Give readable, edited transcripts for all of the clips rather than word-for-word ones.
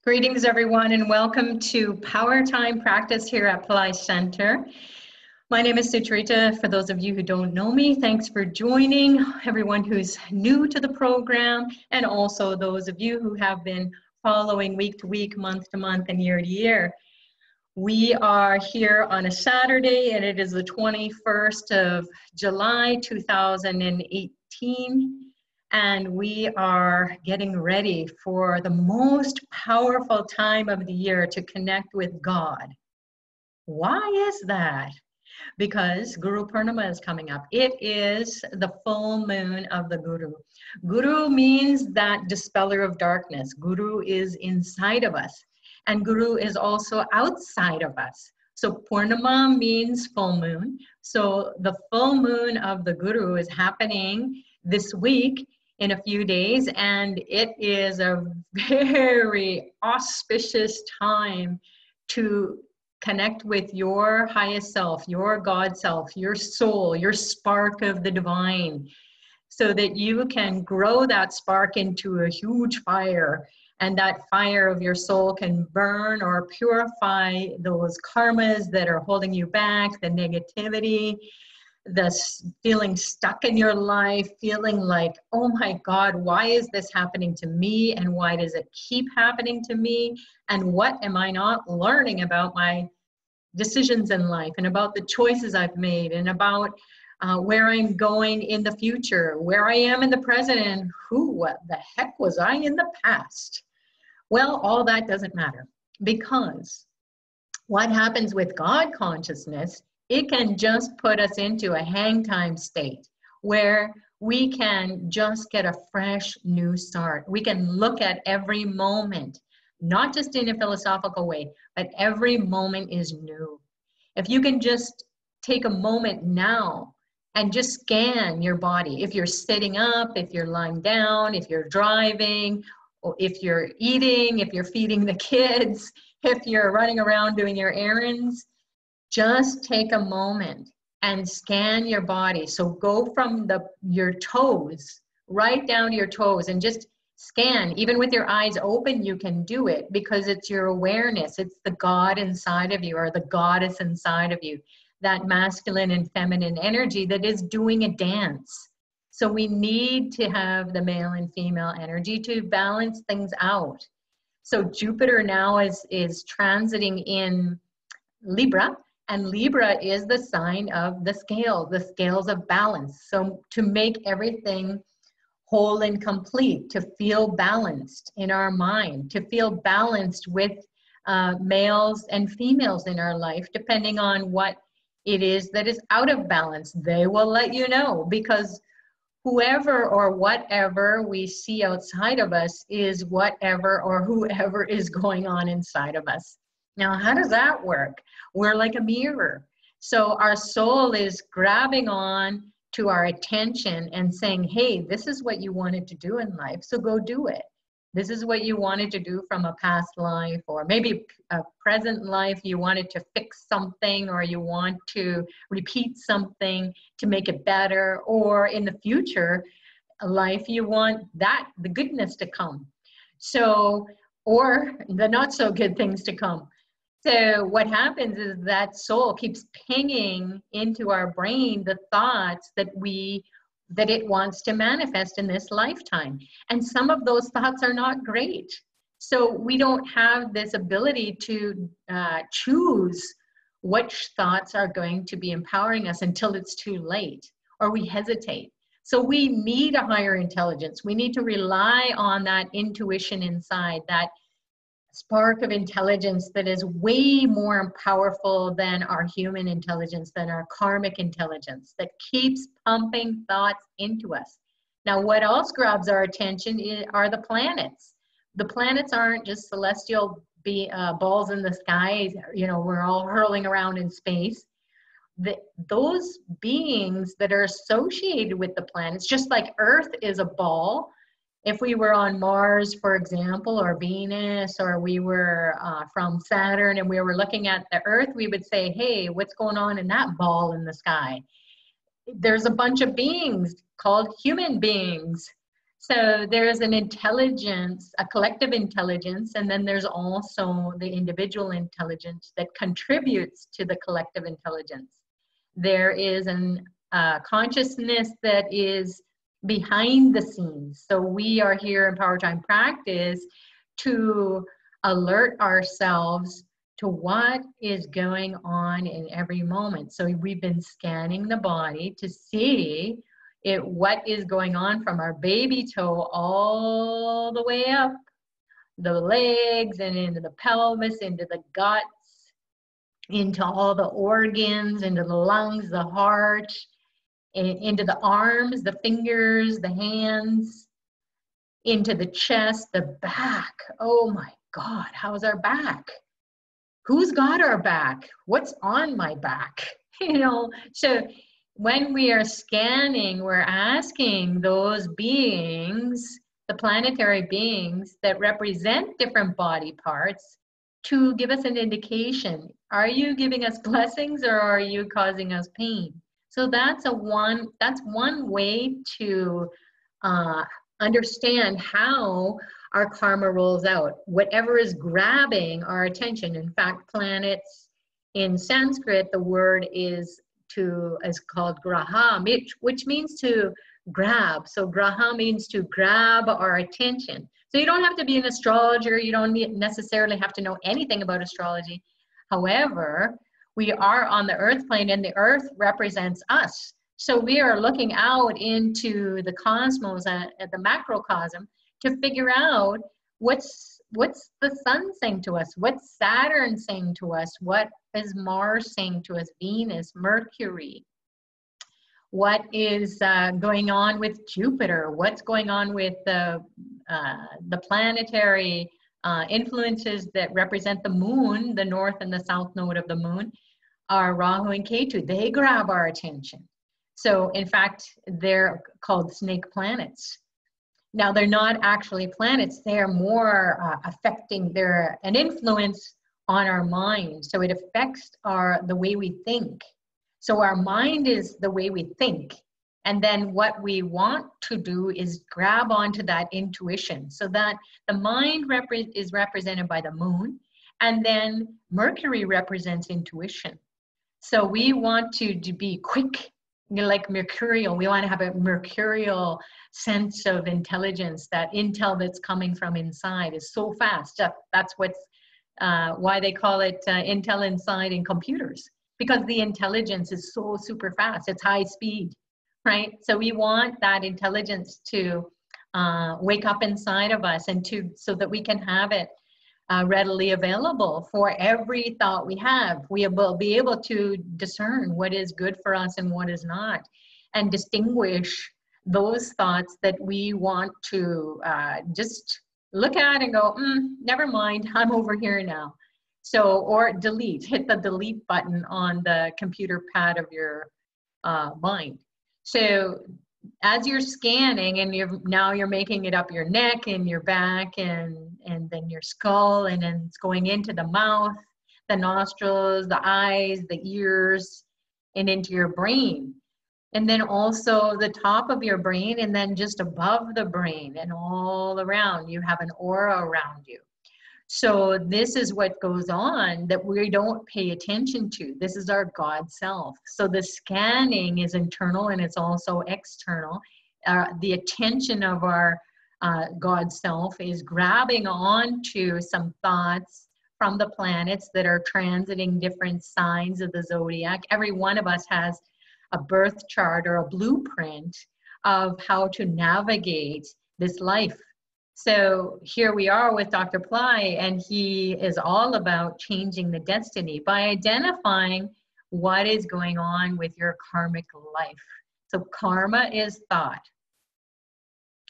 Greetings, everyone, and welcome to Power Time Practice here at Pillai Center. My name is Sucharita. For those of you who don't know me, thanks for joining. Everyone who's new to the program, and also those of you who have been following week to week, month to month, and year to year. We are here on a Saturday, and it is the 21st of July, 2018. And we are getting ready for the most powerful time of the year to connect with God. Why is that? Because Guru Purnima is coming up. It is the full moon of the Guru. Guru means that dispeller of darkness. Guru is inside of us. And Guru is also outside of us. So Purnima means full moon. So the full moon of the Guru is happening this week in a few days, and it is a very auspicious time to connect with your highest self, your God self, your soul, your spark of the divine, so that you can grow that spark into a huge fire, and that fire of your soul can burn or purify those karmas that are holding you back, the negativity, the feeling stuck in your life, feeling like, oh my God, why is this happening to me? And why does it keep happening to me? And what am I not learning about my decisions in life, and about the choices I've made, and about where I'm going in the future, where I am in the present, and what the heck was I in the past? Well, all that doesn't matter, because what happens with God consciousness, it can just put us into a hang time state where we can just get a fresh new start. We can look at every moment, not just in a philosophical way, but every moment is new. If you can just take a moment now and just scan your body, if you're sitting up, if you're lying down, if you're driving, or if you're eating, if you're feeding the kids, if you're running around doing your errands, just take a moment and scan your body. So go from your toes right down to your toes and just scan. Even with your eyes open, you can do it, because it's your awareness. It's the God inside of you, or the goddess inside of you, that masculine and feminine energy that is doing a dance. So we need to have the male and female energy to balance things out. So Jupiter now is transiting in Libra, and Libra is the sign of the scales of balance. So to make everything whole and complete, to feel balanced in our mind, to feel balanced with males and females in our life, depending on what it is that is out of balance. They will let you know, because whoever or whatever we see outside of us is whatever or whoever is going on inside of us. Now, how does that work? We're like a mirror. So our soul is grabbing on to our attention and saying, hey, this is what you wanted to do in life, so go do it. This is what you wanted to do from a past life, or maybe a present life. You wanted to fix something, or you want to repeat something to make it better, or in the future life, you want the goodness to come. So, or the not so good things to come. So what happens is that soul keeps pinging into our brain the thoughts that it wants to manifest in this lifetime. And some of those thoughts are not great. So we don't have this ability to choose which thoughts are going to be empowering us until it's too late, or we hesitate. So we need a higher intelligence. We need to rely on that intuition inside, that spark of intelligence that is way more powerful than our human intelligence, than our karmic intelligence, that keeps pumping thoughts into us. Now, what else grabs our attention are the planets. The planets aren't just celestial balls in the sky, we're all hurling around in space. Those beings that are associated with the planets, just like Earth is a ball. If we were on Mars, for example, or Venus, or we were from Saturn and we were looking at the Earth, we would say, hey, what's going on in that ball in the sky? There's a bunch of beings called human beings So there's an intelligence, a collective intelligence, and then there's also the individual intelligence that contributes to the collective intelligence. There is an consciousness that is behind the scenes. So we are here in Power Time Practice to alert ourselves to what is going on in every moment. So we've been scanning the body to see what is going on from our baby toe all the way up the legs and into the pelvis, into the guts, into all the organs, into the lungs, the heart, into the arms, the fingers, the hands, into the chest, the back. Oh my God, how's our back? Who's got our back? What's on my back? So when we are scanning, we're asking those beings, the planetary beings that represent different body parts, to give us an indication. Are you giving us blessings or are you causing us pain? So that's one way to understand how our karma rolls out. Whatever is grabbing our attention. In fact, planets in Sanskrit, the word is called graha, which means to grab. So graha means to grab our attention. So you don't have to be an astrologer. You don't necessarily have to know anything about astrology. However, we are on the earth plane and the earth represents us. So we are looking out into the cosmos at the macrocosm to figure out what's the sun saying to us, what's Saturn saying to us, what is Mars saying to us, Venus, Mercury, what is going on with Jupiter, what's going on with the planetary influences that represent the moon, the north and the south node of the moon, are Rahu and Ketu. They grab our attention. So in fact, they're called snake planets. Now, they're not actually planets. They're more affecting, they're an influence on our mind. So it affects the way we think. So our mind is the way we think. And then what we want to do is grab onto that intuition. So that the mind is represented by the moon. And then Mercury represents intuition. So we want to be quick, like mercurial. We want to have a mercurial sense of intelligence. That intel that's coming from inside is so fast. That's why they call it intel inside in computers, because the intelligence is so super fast. It's high speed, right? So we want that intelligence to wake up inside of us, and so that we can have it readily available for every thought we have. We will be able to discern what is good for us and what is not, and distinguish those thoughts that we want to just look at and go, never mind, I'm over here now. So, or delete, hit the delete button on the computer pad of your mind. So as you're scanning, and you're making it up your neck and your back and then your skull, and then it's going into the mouth, the nostrils, the eyes, the ears, and into your brain. And then also the top of your brain, and then just above the brain and all around, you have an aura around you. So this is what goes on that we don't pay attention to. This is our God self. So the scanning is internal and it's also external. The attention of our God self is grabbing onto some thoughts from the planets that are transiting different signs of the zodiac. Every one of us has a birth chart or a blueprint of how to navigate this life. So here we are with Dr. Pillai, and he is all about changing the destiny by identifying what is going on with your karmic life. So karma is thought.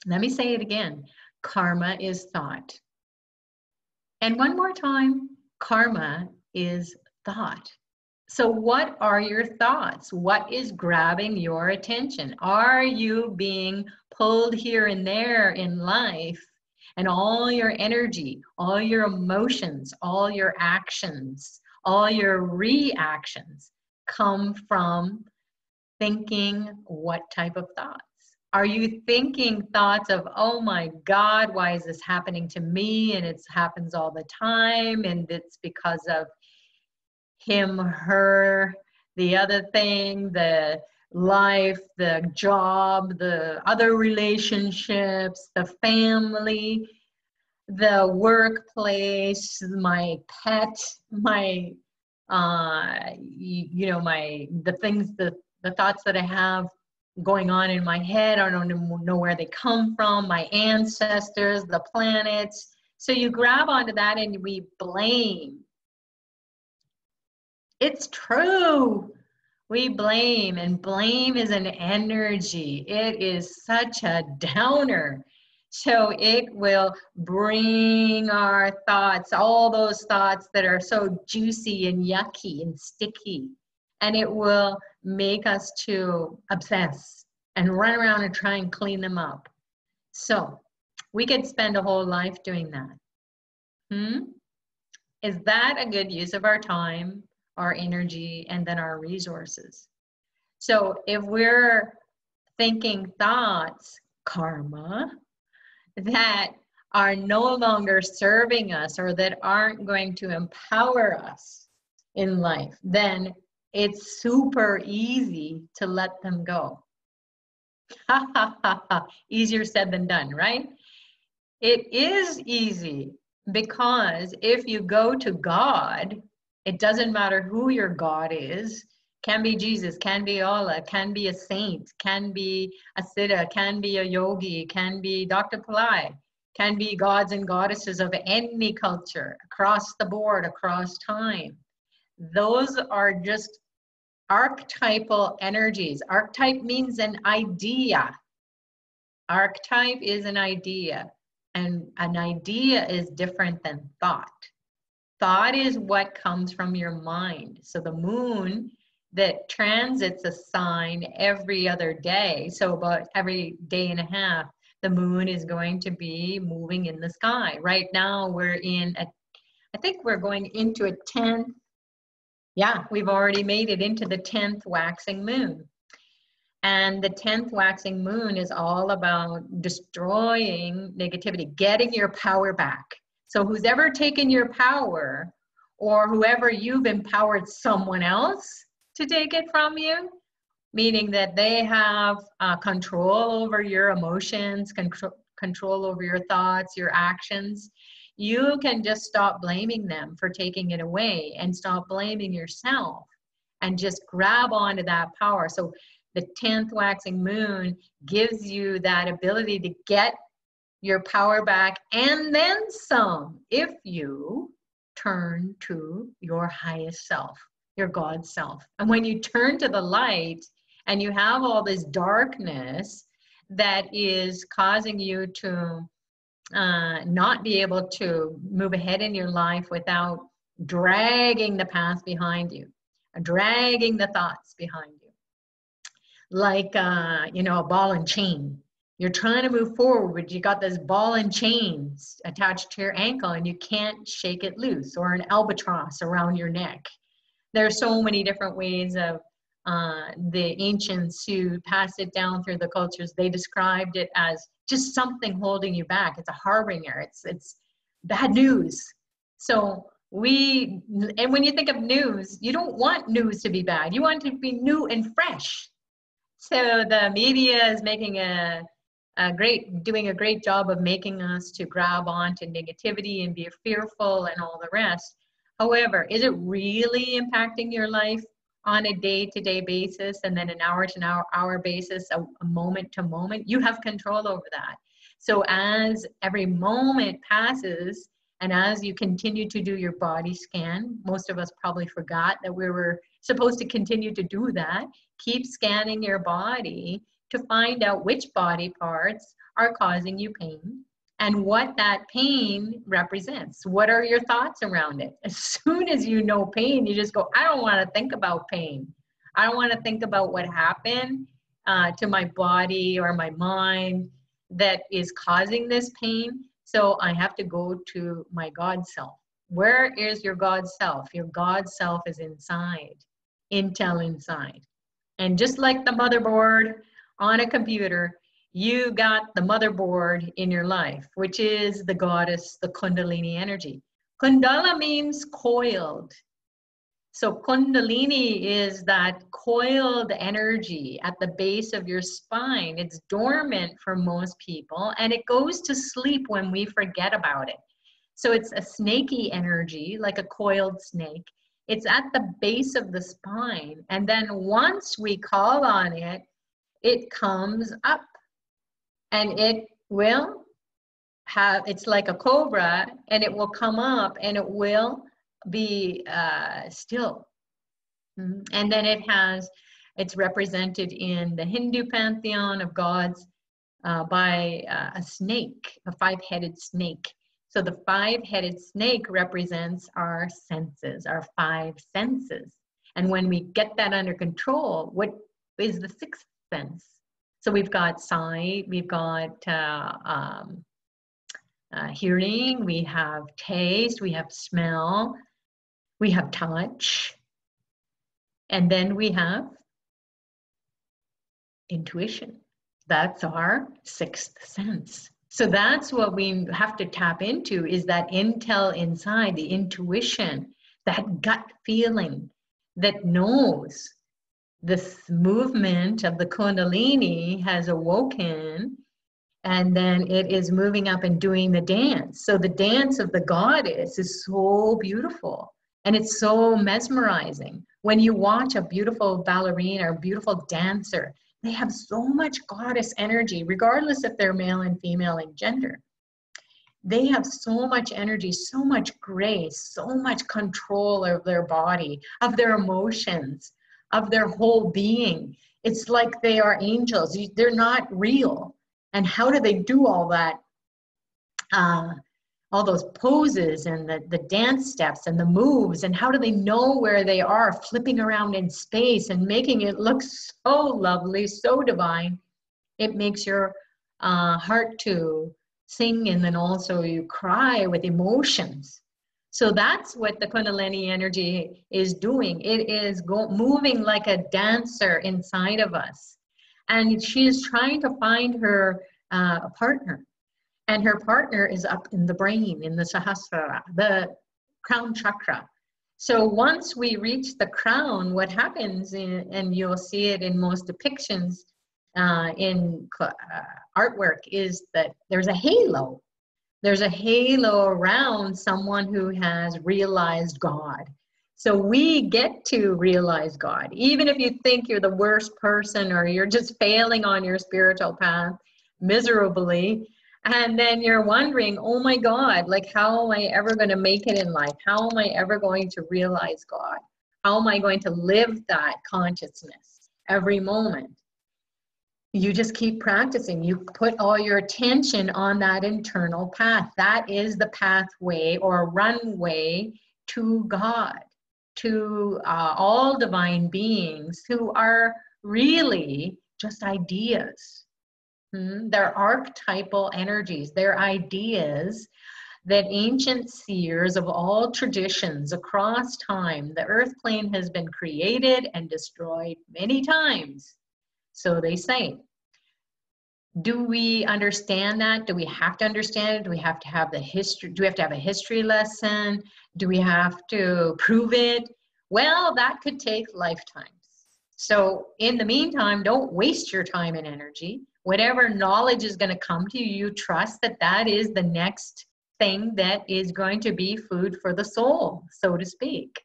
Let me say it again. Karma is thought. And one more time, karma is thought. So what are your thoughts? What is grabbing your attention? Are you being pulled here and there in life, and all your energy, all your emotions, all your actions, all your reactions come from thinking what type of thoughts? Are you thinking thoughts of, oh my God, why is this happening to me? And it happens all the time. And it's because of him, her, the other thing, the life, the job, the other relationships, the family, the workplace, my pet, my, the things, the thoughts that I have going on in my head. I don't know where they come from, my ancestors, the planets. So you grab onto that and we blame. It's true. We blame, and blame is an energy. It is such a downer. So it will bring our thoughts, all those thoughts that are so juicy and yucky and sticky, and it will make us to obsess and run around and try and clean them up. So we could spend a whole life doing that. Is that a good use of our time, our energy, and then our resources? So if we're thinking thoughts, karma, that are no longer serving us or that aren't going to empower us in life, then it's super easy to let them go. Ha ha ha ha. Easier said than done, right? It is easy, because if you go to God, it doesn't matter who your God is. Can be Jesus, can be Allah, can be a saint, can be a siddha, can be a yogi, can be Dr. Pillai, can be gods and goddesses of any culture, across the board, across time. Those are just archetypal energies. Archetype means an idea. Archetype is an idea, and an idea is different than thought. Thought is what comes from your mind. So the moon that transits a sign every other day, so about every day and a half, the moon is going to be moving in the sky. Right now we're in I think we're going into a 10th. Yeah, we've already made it into the 10th waxing moon. And the 10th waxing moon is all about destroying negativity, getting your power back. So who's ever taken your power, or whoever you've empowered someone else to take it from you, meaning that they have control over your emotions, control over your thoughts, your actions, you can just stop blaming them for taking it away and stop blaming yourself and just grab onto that power. So the 10th waxing moon gives you that ability to get your power back and then some, if you turn to your highest self, your God self. And when you turn to the light and you have all this darkness that is causing you to not be able to move ahead in your life without dragging the past behind you, dragging the thoughts behind you, like a ball and chain. You're trying to move forward, but you got this ball and chain attached to your ankle and you can't shake it loose, or an albatross around your neck. There are so many different ways of the ancients who passed it down through the cultures. They described it as just something holding you back. It's a harbinger. It's bad news. So and when you think of news, you don't want news to be bad. You want it to be new and fresh. So the media is making doing a great job of making us to grab onto negativity and be fearful and all the rest. However, is it really impacting your life on a day-to-day basis, and then an hour-to-hour basis, a moment-to-moment? You have control over that. So as every moment passes, and as you continue to do your body scan, most of us probably forgot that we were supposed to continue to do that. Keep scanning your body to find out which body parts are causing you pain and what that pain represents. What are your thoughts around it? As soon as you know pain, you just go, I don't want to think about pain. I don't want to think about what happened to my body or my mind that is causing this pain. So I have to go to my God self. Where is your God self? Your God self is inside, Intel inside. And just like the motherboard on a computer, you got the motherboard in your life, which is the goddess, the Kundalini energy. Kundala means coiled. So Kundalini is that coiled energy at the base of your spine. It's dormant for most people, and it goes to sleep when we forget about it. So it's a snaky energy, like a coiled snake. It's at the base of the spine. And then once we call on it, it comes up, and it will have, it's like a cobra, and it will come up and it will be still. And then it's represented in the Hindu pantheon of gods by a snake, a 5-headed snake. So the 5-headed snake represents our senses, our 5 senses. And when we get that under control, what is the 6th sense? So we've got sight, we've got hearing, we have taste, we have smell, we have touch, and then we have intuition. That's our 6th sense. So that's what we have to tap into, is that intel inside, the intuition, that gut feeling that knows this movement of the Kundalini has awoken, and then it is moving up and doing the dance. So the dance of the goddess is so beautiful, and it's so mesmerizing. When you watch a beautiful ballerina or beautiful dancer, they have so much goddess energy, regardless if they're male and female in gender. They have so much energy, so much grace, so much control of their body, of their emotions, of their whole being. It's like they are angels. They're not real. And how do they do all that? All those poses and the dance steps and the moves, and how do they know where they are, flipping around in space and making it look so lovely, so divine. It makes your heart to sing, and then also you cry with emotions. So that's what the Kundalini energy is doing. It is moving like a dancer inside of us. And she is trying to find her partner. And her partner is up in the brain, in the Sahasrara, the crown chakra. So once we reach the crown, what happens, and you'll see it in most depictions in artwork, is that there's a halo. There's a halo around someone who has realized God. So we get to realize God. Even if you think you're the worst person, or you're just failing on your spiritual path miserably, and then you're wondering, oh my God, like, how am I ever going to make it in life? How am I ever going to realize God? How am I going to live that consciousness every moment? You just keep practicing. You put all your attention on that internal path. That is the pathway or runway to God, to all divine beings who are really just ideas. They're archetypal energies. They're ideas that ancient seers of all traditions across time, the earth plane has been created and destroyed many times. So they say. Do we understand that? Do we have to understand it? Do we have to have the history? Do we have to have a history lesson? Do we have to prove it? Well, that could take lifetimes. So in the meantime, don't waste your time and energy. Whatever knowledge is going to come to you, you trust that that is the next thing that is going to be food for the soul, so to speak.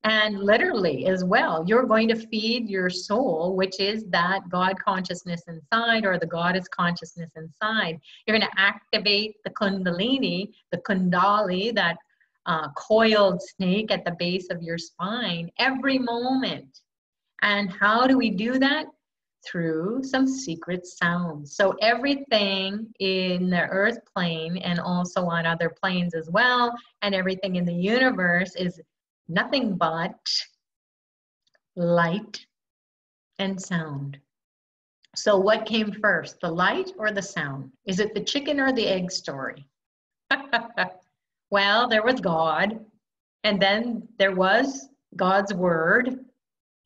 And literally as well, you're going to feed your soul, which is that God consciousness inside, or the goddess consciousness inside. You're going to activate the Kundalini, the Kundali, that coiled snake at the base of your spine every moment. And how do we do that? Through some secret sounds. So everything in the earth plane, and also on other planes as well, and everything in the universe is nothing but light and sound. So what came first, the light or the sound? Is it the chicken or the egg story? Well, there was God, and then there was God's word,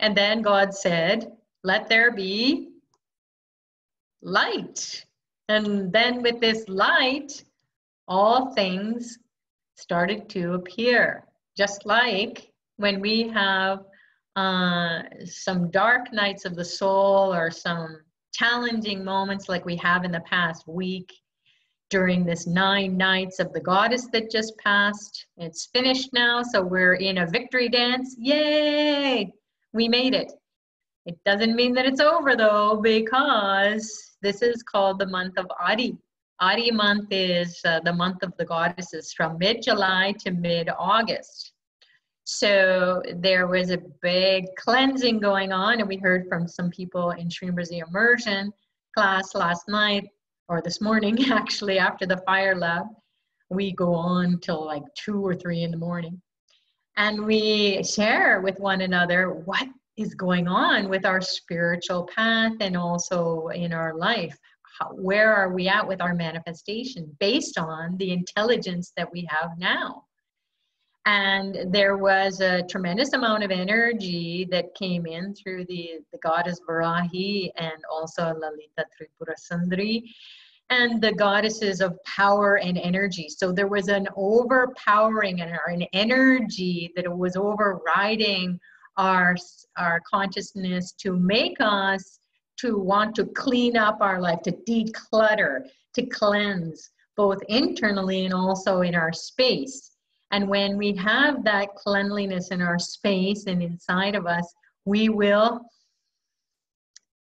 and then God said, let there be light. And then with this light, all things started to appear. Just like when we have some dark nights of the soul or some challenging moments like we have in the past week during this 9 nights of the goddess that just passed. It's finished now, so we're in a victory dance. Yay! We made it. It doesn't mean that it's over though, because this is called the month of Adi. Adi month is the month of the goddesses from mid-July to mid-August. So there was a big cleansing going on, and we heard from some people in Srimurti immersion class last night, or this morning actually, after the fire lab. We go on till like 2 or 3 in the morning. And we share with one another what is going on with our spiritual path and also in our life. Where are we at with our manifestation based on the intelligence that we have now? And there was a tremendous amount of energy that came in through the goddess Varahi and also Lalita Tripura Sundari and the goddesses of power and energy. So there was an overpowering and an energy that was overriding our consciousness to make us to want to clean up our life, to declutter, to cleanse, both internally and also in our space. And when we have that cleanliness in our space and inside of us, we will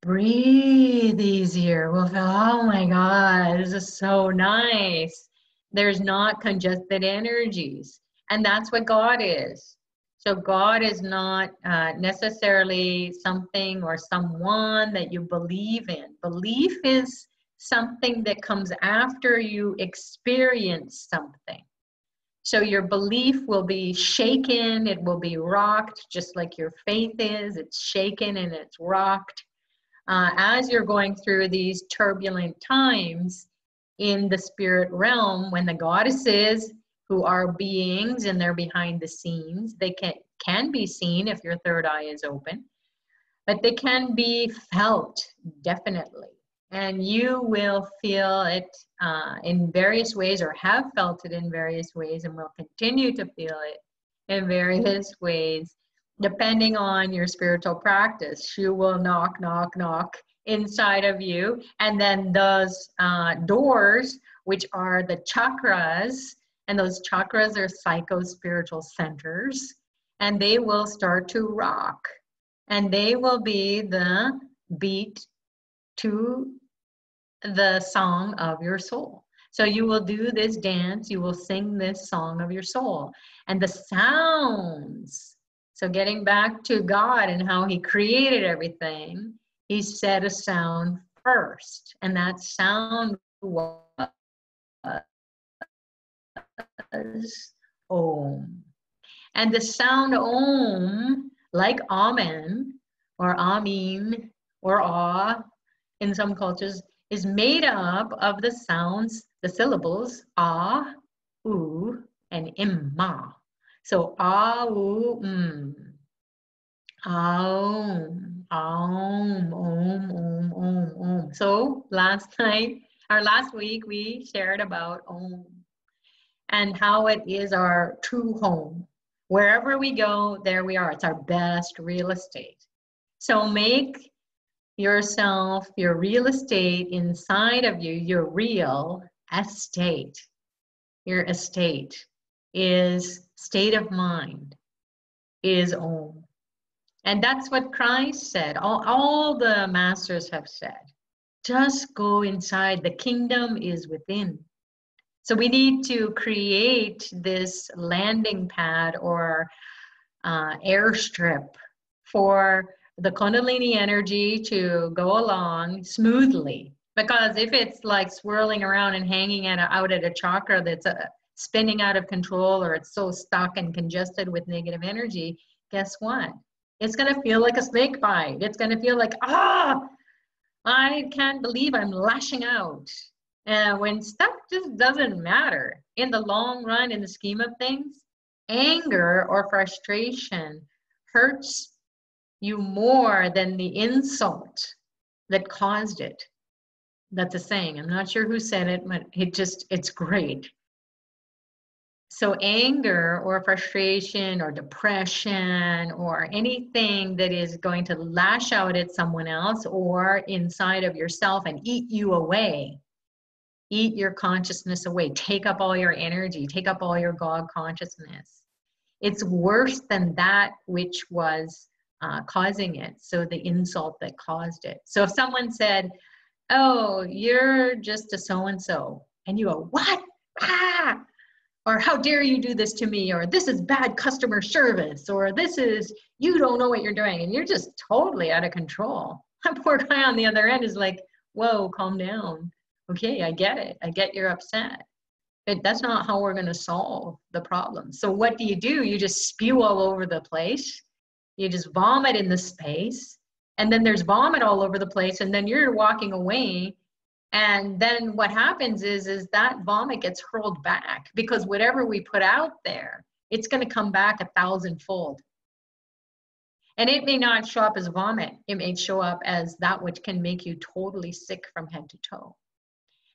breathe easier. We'll feel, oh my God, this is so nice. There's not congested energies. And that's what God is. So God is not necessarily something or someone that you believe in. Belief is something that comes after you experience something. So your belief will be shaken, it will be rocked, just like your faith is. It's shaken and it's rocked. As you're going through these turbulent times in the spirit realm, when the goddesses, who are beings and they're behind the scenes, they can be seen if your third eye is open, but they can be felt, definitely. And you will feel it in various ways, or have felt it in various ways, and will continue to feel it in various ways, depending on your spiritual practice. You will knock, knock, knock inside of you, and then those doors, which are the chakras, and those chakras are psycho-spiritual centers, and they will start to rock, and they will be the beat to the song of your soul. So you will do this dance, you will sing this song of your soul. And the sounds, so getting back to God and how he created everything, he set a sound first. And that sound was Om. And the sound Om, like Amen, or Amin, or Ah, in some cultures, is made up of the sounds, the syllables, Ah, U, and Imma. So Ah, U, Aum, Aum, Om, Om, Om, Om. So last week, we shared about Om and how it is our true home. Wherever we go, there we are. It's our best real estate. So make yourself, your real estate inside of you, your real estate. Your estate is state of mind, is Om. And that's what Christ said. All the masters have said. Just go inside. The kingdom is within. So we need to create this landing pad or airstrip for the Kundalini energy to go along smoothly. Because if it's like swirling around and hanging out at a chakra that's spinning out of control, or it's so stuck and congested with negative energy, guess what? It's going to feel like a snake bite. It's going to feel like, I can't believe I'm lashing out. When stuff just doesn't matter in the long run, in the scheme of things, anger or frustration hurts you more than the insult that caused it. That's a saying. I'm not sure who said it, but it's great. So anger or frustration or depression or anything that is going to lash out at someone else or inside of yourself and eat you away, eat your consciousness away, take up all your energy, take up all your God consciousness. It's worse than that which was causing it. So the insult that caused it. So if someone said, oh, you're just a so-and-so, and you go, what? Ah! Or how dare you do this to me? Or this is bad customer service. Or this is, you don't know what you're doing. And you're just totally out of control. That poor guy on the other end is like, whoa, calm down. Okay, I get it. I get you're upset. But that's not how we're going to solve the problem. So what do? You just spew all over the place. You just vomit in the space. And then there's vomit all over the place. And then you're walking away. And then what happens is that vomit gets hurled back, because whatever we put out there, it's going to come back 1,000-fold. And it may not show up as vomit. It may show up as that which can make you totally sick from head to toe.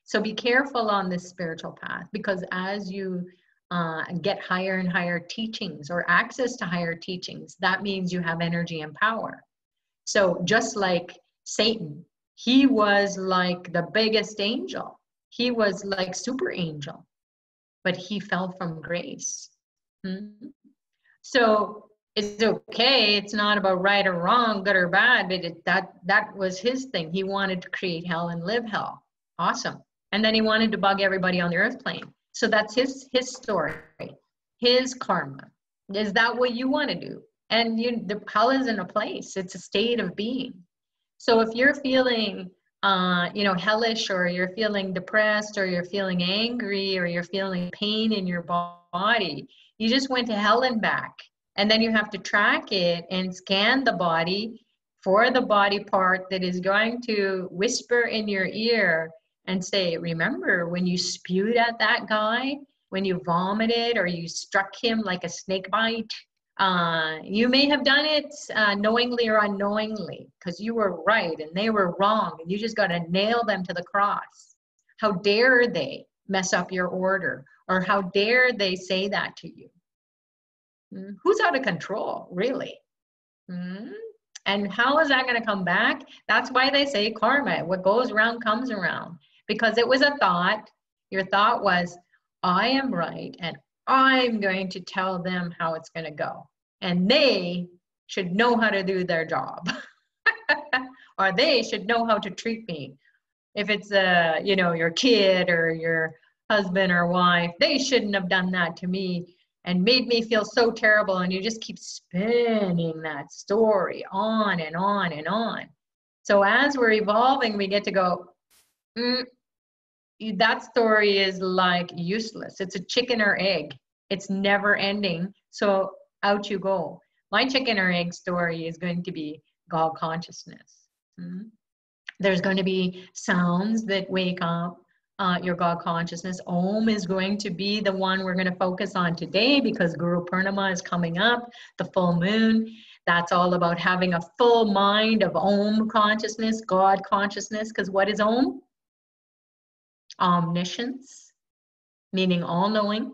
So be careful on this spiritual path, because as you get higher and higher teachings or access to higher teachings, that means you have energy and power. So just like Satan, he was like the biggest angel. He was like super angel, but he fell from grace. So it's okay. It's not about right or wrong, good or bad, but that was his thing. He wanted to create hell and live hell. Awesome. And then he wanted to bug everybody on the earth plane. So that's his story, his karma. Is that what you want to do? And the hell isn't a place. It's a state of being. So if you're feeling, hellish, or you're feeling depressed, or you're feeling angry, or you're feeling pain in your body, you just went to hell and back. And then you have to track it and scan the body for the body part that is going to whisper in your ear and say, remember when you spewed at that guy, when you vomited or you struck him like a snake bite? You may have done it knowingly or unknowingly, because you were right and they were wrong, and you just got to nail them to the cross. How dare they mess up your order? Or how dare they say that to you? Who's out of control, really? And how is that going to come back? That's why they say karma. What goes around comes around. Because it was a thought. Your thought was, I am right, and I'm going to tell them how it's going to go. And they should know how to do their job. Or they should know how to treat me. If it's your kid or your husband or wife, they shouldn't have done that to me and made me feel so terrible. And you just keep spinning that story on and on and on. So as we're evolving, we get to go, that story is like useless. It's a chicken or egg. It's never ending. So out you go. My chicken or egg story is going to be God consciousness. There's going to be sounds that wake up your God consciousness. Om is going to be the one we're going to focus on today, because Guru Purnima is coming up, the full moon. That's all about having a full mind of Om consciousness, God consciousness. Because what is Om? Omniscience, meaning all-knowing.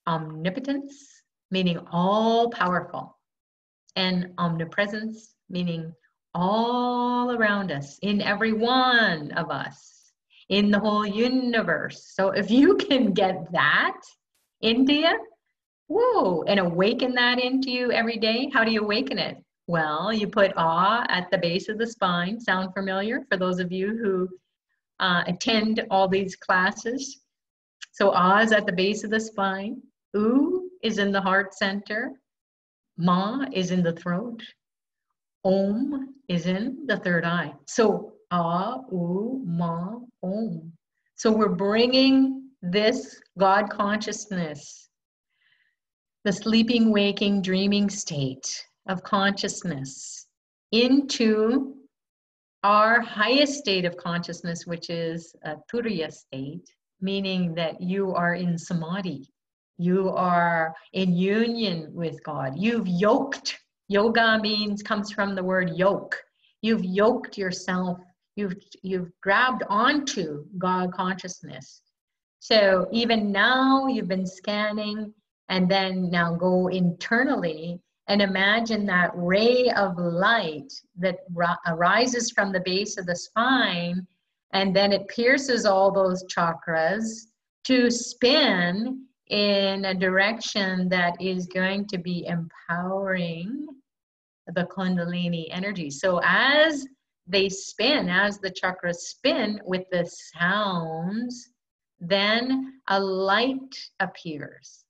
Omnipotence, meaning all-powerful. And omnipresence, meaning all around us, in every one of us, in the whole universe. So if you can get that into you, whoa, and awaken that into you every day, how do you awaken it? Well, you put Ah at the base of the spine. Sound familiar for those of you who attend all these classes? So Ah is at the base of the spine. U is in the heart center. Ma is in the throat. Om is in the third eye. So Ah, U, Ma, Om. So we're bringing this God consciousness, the sleeping, waking, dreaming state of consciousness, into our highest state of consciousness, which is a Turiya state, meaning that you are in samadhi. You are in union with God. You've yoked. Yoga comes from the word yoke. You've yoked yourself You've grabbed onto God consciousness. So even now you've been scanning, and then now go internally and imagine that ray of light that arises from the base of the spine, and then it pierces all those chakras to spin in a direction that is going to be empowering the Kundalini energy. So as they spin, as the chakras spin with the sounds, then a light appears.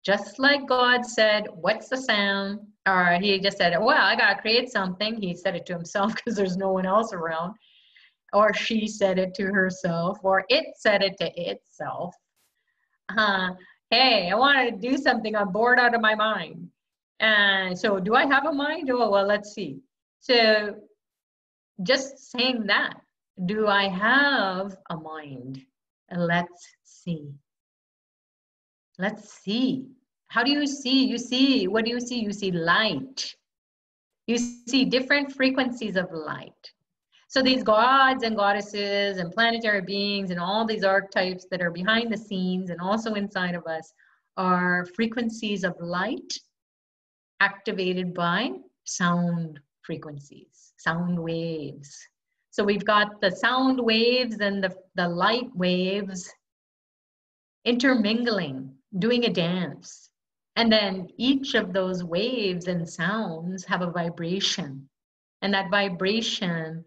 Just like God said, what's the sound? Or he just said, well, I got to create something. He said it to himself because there's no one else around. Or she said it to herself, or it said it to itself. Hey, I wanted to do something. I'm bored out of my mind. And so do I have a mind? Oh, well, let's see. So just saying that, do I have a mind? Let's see. Let's see. How do you see? You see, what do you see? You see light. You see different frequencies of light. So these gods and goddesses and planetary beings and all these archetypes that are behind the scenes and also inside of us are frequencies of light activated by sound frequencies, sound waves. So we've got the sound waves and the light waves intermingling, doing a dance. And then each of those waves and sounds have a vibration. And that vibration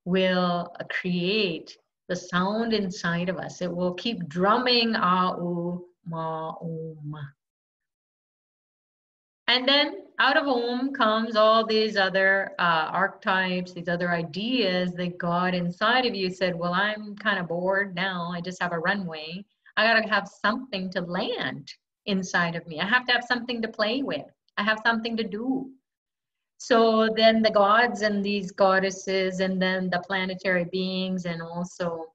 will create the sound inside of us. It will keep drumming, ah-oo, ma-oom. And then out of Om comes all these other archetypes, these other ideas that God inside of you said, well, I'm kind of bored now. I just have a runway. I got to have something to land inside of me. I have to have something to play with. I have something to do. So then the gods and these goddesses and then the planetary beings and also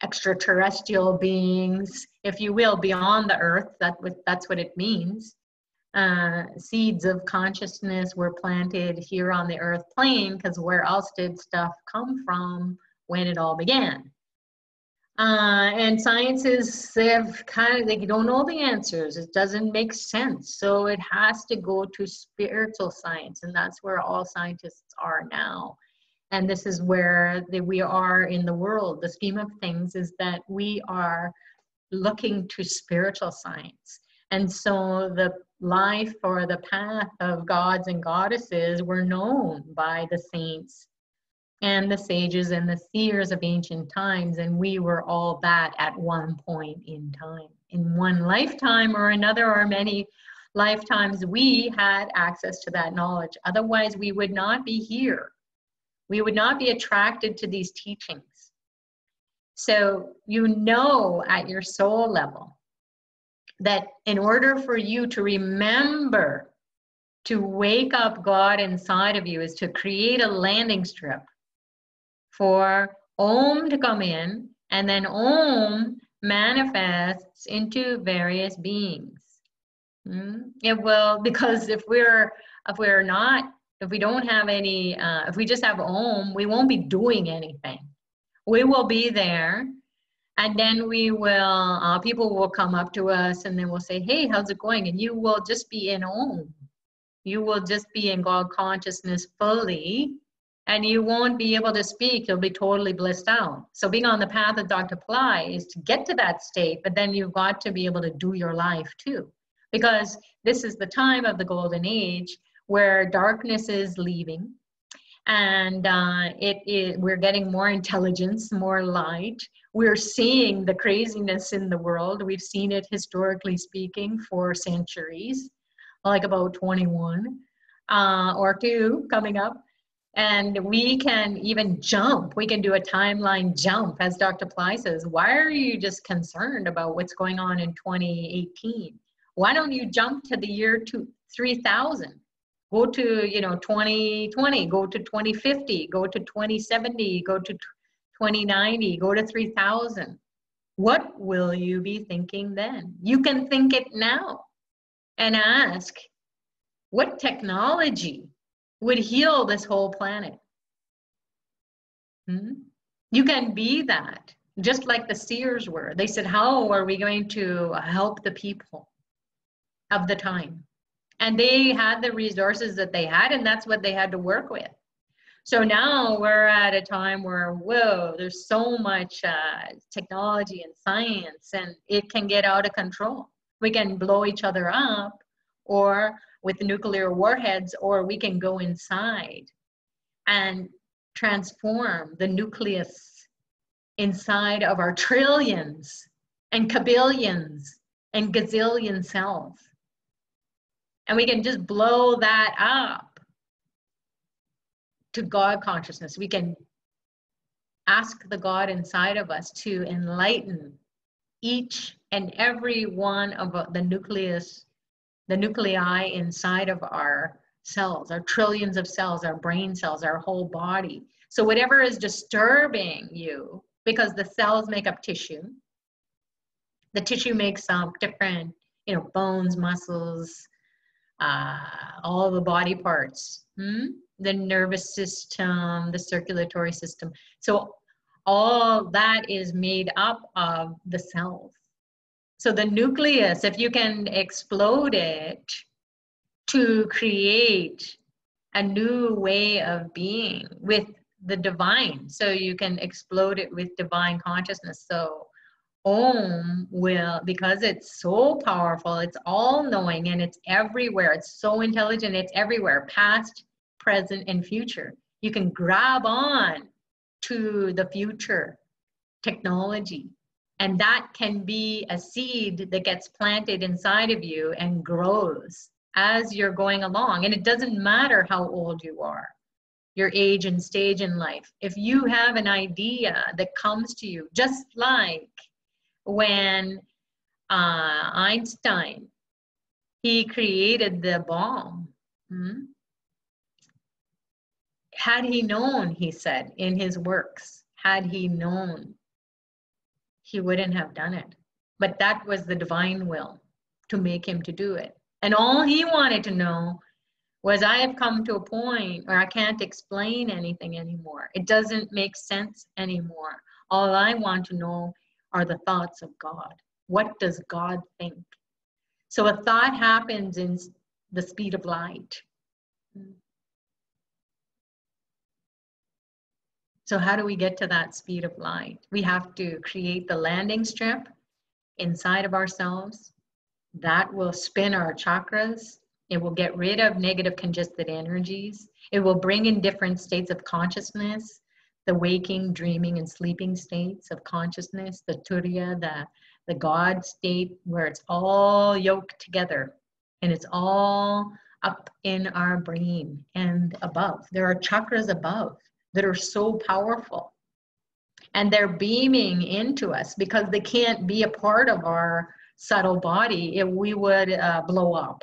extraterrestrial beings, if you will, beyond the earth, that's what it means. Seeds of consciousness were planted here on the earth plane, because where else did stuff come from when it all began? And scientists, they don't know the answers. It doesn't make sense. So it has to go to spiritual science, and that's where all scientists are now. And this is where we are in the world. The scheme of things is that we are looking to spiritual science. And so the life or the path of gods and goddesses were known by the saints and the sages and the seers of ancient times, and we were all that at one point in time. In one lifetime or another, or many lifetimes, we had access to that knowledge. Otherwise, we would not be here. We would not be attracted to these teachings. So you know at your soul level that in order for you to remember to wake up God inside of you is to create a landing strip for Om to come in, and then Om manifests into various beings. It will, because if we don't have any, if we just have Om, we won't be doing anything. We will be there, and then we will, people will come up to us and then we'll say, hey, how's it going? And you will just be in Om. You will just be in God consciousness fully, and you won't be able to speak. You'll be totally blissed out. So being on the path of Dr. Pillai is to get to that state, but then you've got to be able to do your life too. Because this is the time of the golden age where darkness is leaving, and we're getting more intelligence, more light. We're seeing the craziness in the world. We've seen it historically speaking for centuries, like about 21 or 2 coming up. And we can even jump. We can do a timeline jump, as Dr. Pillai says. Why are you just concerned about what's going on in 2018? Why don't you jump to the year 3000? Go to 2020, go to 2050, go to 2070, go to 2090, go to 3000. What will you be thinking then? You can think it now and ask, what technology would heal this whole planet? Hmm? You can be that, just like the seers were. They said, how are we going to help the people of the time? And they had the resources that they had, and that's what they had to work with. So now we're at a time where, whoa, there's so much technology and science, and it can get out of control. We can blow each other up, or with nuclear warheads, or we can go inside and transform the nucleus inside of our trillions and kabillions and gazillion cells. And we can just blow that up to God consciousness. We can ask the God inside of us to enlighten each and every one of the nuclei inside of our cells, our trillions of cells, our brain cells, our whole body. So whatever is disturbing you, because the cells make up tissue, the tissue makes up different, bones, muscles, all the body parts, the nervous system, the circulatory system. So all that is made up of the cells. So the nucleus, if you can explode it to create a new way of being with the divine, so you can explode it with divine consciousness. So Om will, because it's so powerful, it's all knowing, and it's everywhere. It's so intelligent, it's everywhere, past, present, and future. You can grab on to the future technology, and that can be a seed that gets planted inside of you and grows as you're going along. And it doesn't matter how old you are, your age and stage in life. If you have an idea that comes to you, just like when Einstein, he created the bomb. Had he known, he said in his works, had he known, he wouldn't have done it. But that was the divine will to make him to do it. And all he wanted to know was, I have come to a point where I can't explain anything anymore. It doesn't make sense anymore. All I want to know are the thoughts of God. What does God think? So a thought happens in the speed of light. So how do we get to that speed of light? We have to create the landing strip inside of ourselves. That will spin our chakras. It will get rid of negative congested energies. It will bring in different states of consciousness, the waking, dreaming, and sleeping states of consciousness, the turiya, the God state, where it's all yoked together and it's all up in our brain and above. There are chakras above that are so powerful, and they're beaming into us because they can't be a part of our subtle body if we would blow up.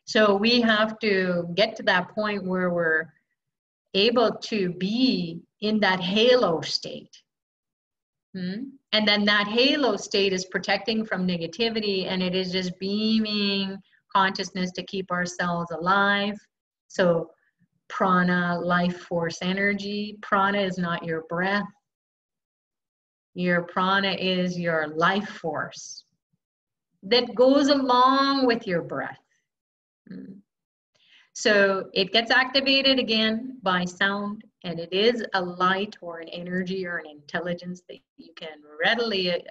So we have to get to that point where we're able to be in that halo state. And then that halo state is protecting from negativity, and it is just beaming consciousness to keep ourselves alive. So prana, life force energy. Prana is not your breath. Your prana is your life force that goes along with your breath. So it gets activated again by sound, and it is a light or an energy or an intelligence that you can readily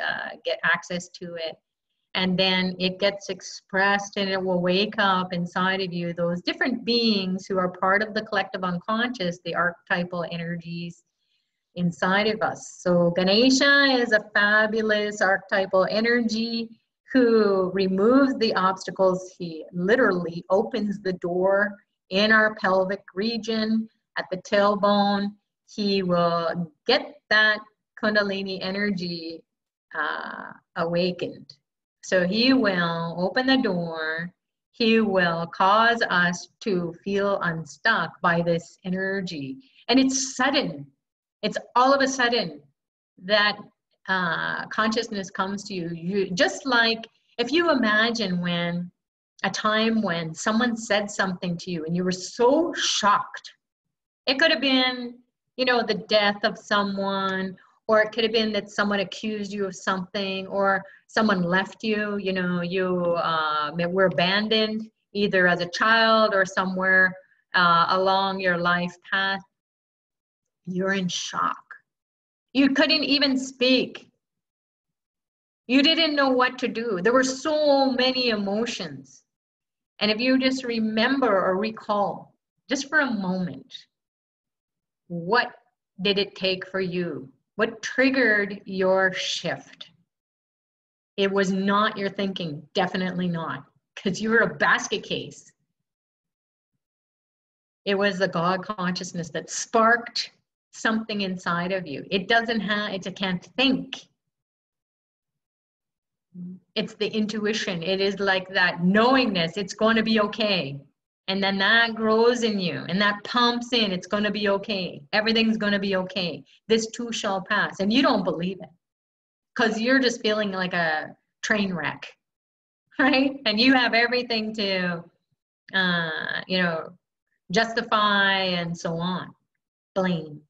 get access to it. And then it gets expressed, and it will wake up inside of you those different beings who are part of the collective unconscious, the archetypal energies inside of us. So Ganesha is a fabulous archetypal energy who removes the obstacles. He literally opens the door in our pelvic region at the tailbone. He will get that Kundalini energy awakened. So he will open the door. He will cause us to feel unstuck by this energy. And it's sudden. It's all of a sudden that consciousness comes to you. You just like if you imagine when a time when someone said something to you and you were so shocked. It could have been you know, the death of someone, or it could have been that someone accused you of something, or someone left you, you know, you were abandoned either as a child or somewhere along your life path. You're in shock. You couldn't even speak. You didn't know what to do. There were so many emotions. And if you just remember or recall, just for a moment, what did it take for you? What triggered your shift? It was not your thinking, definitely not, because you were a basket case. It was the God consciousness that sparked something inside of you. It doesn't have, it can't think. It's the intuition. It is like that knowingness, it's going to be okay. And then that grows in you and that pumps in, it's going to be okay. Everything's going to be okay. This too shall pass. And you don't believe it because you're just feeling like a train wreck, right? And you have everything to, you know, justify and so on. Blame.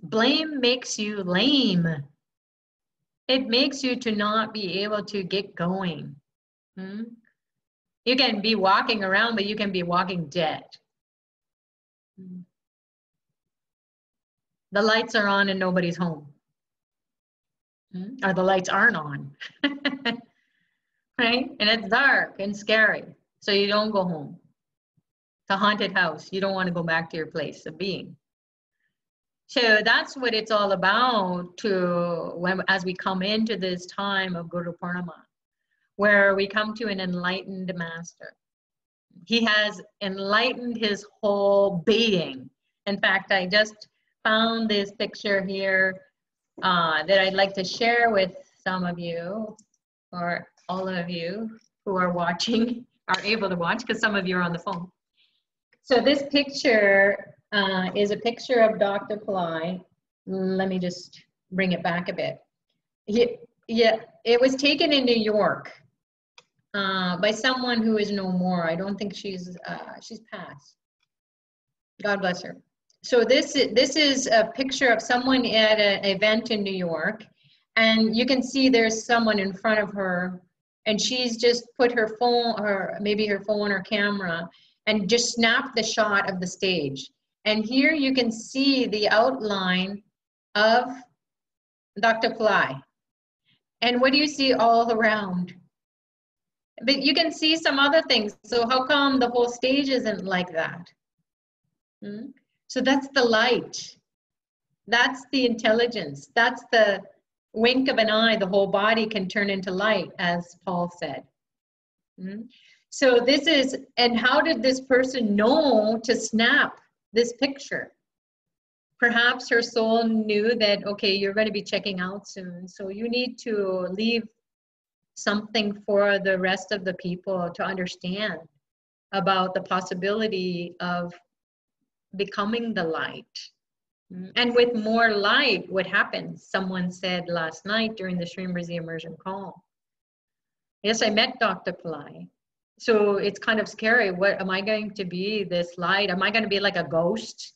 Blame makes you lame. It makes you to not be able to get going. You can be walking around, but you can be walking dead. The lights are on and nobody's home. Or the lights aren't on. Right? And it's dark and scary. So you don't go home. It's a haunted house. You don't want to go back to your place of being. So that's what it's all about as we come into this time of Guru Purnima, where we come to an enlightened master. He has enlightened his whole being. In fact, I just found this picture here that I'd like to share with some of you, or all of you who are watching, are able to watch, because some of you are on the phone. So this picture is a picture of Dr. Pillai. Let me just bring it back a bit. Yeah, it was taken in New York by someone who is no more. I don't think she's passed. God bless her. So this is a picture of someone at an event in New York, and you can see there's someone in front of her, and she's just put her phone, or maybe her phone or camera, and just snapped the shot of the stage. And here you can see the outline of Dr. Pillai. And what do you see all around? But you can see some other things. So how come the whole stage isn't like that? So that's the light. That's the intelligence. That's the wink of an eye. The whole body can turn into light, as Paul said. So this is, and how did this person know to snap this picture? Perhaps her soul knew that, okay, you're going to be checking out soon, so you need to leave something for the rest of the people to understand about the possibility of becoming the light. And with more light, what happens? Someone said last night during the Srimurti immersion call, yes, I met Dr. Pillai. So it's kind of scary. What am I going to be, this light? Am I going to be like a ghost?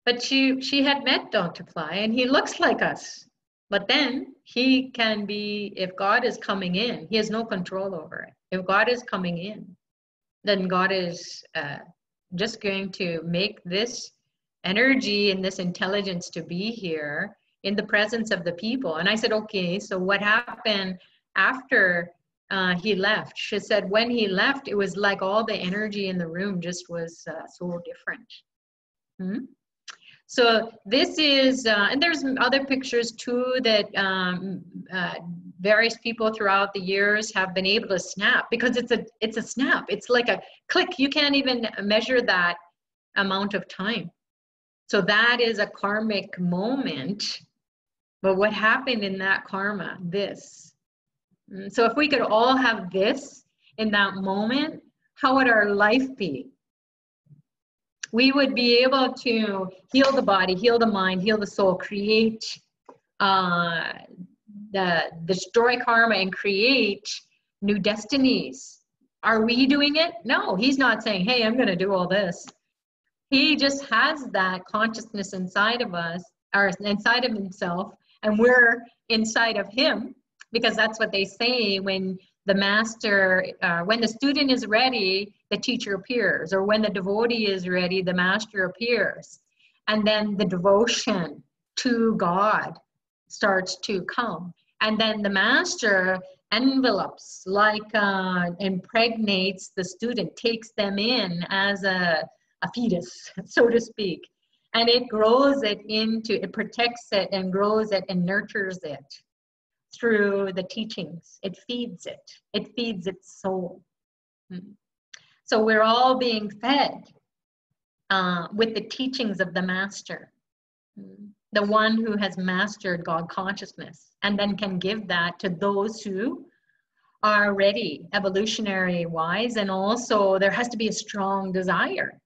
But she had met Dr. Pillai, and he looks like us. But then he can be, if God is coming in, he has no control over it. If God is coming in, then God is just going to make this energy and this intelligence to be here in the presence of the people. And I said, okay, so what happened after he left? She said, when he left, it was like all the energy in the room just was so different. So this is, and there's other pictures too that various people throughout the years have been able to snap, because it's a snap. It's like a click. You can't even measure that amount of time. So that is a karmic moment. But what happened in that karma? This. So if we could all have this in that moment, how would our life be? We would be able to heal the body, heal the mind, heal the soul, create, destroy karma and create new destinies. Are we doing it? No, he's not saying, hey, I'm going to do all this. He just has that consciousness inside of us, or inside of himself, and we're inside of him, because that's what they say when the master, when the student is ready, the teacher appears, or when the devotee is ready, the master appears. And then the devotion to God starts to come. And then the master envelops, like impregnates the student, takes them in as a fetus, so to speak. And it grows it into, it protects it and grows it and nurtures it through the teachings. It feeds its soul. So we're all being fed with the teachings of the master, the one who has mastered God consciousness, and then can give that to those who are ready, evolutionary wise. And also there has to be a strong desire.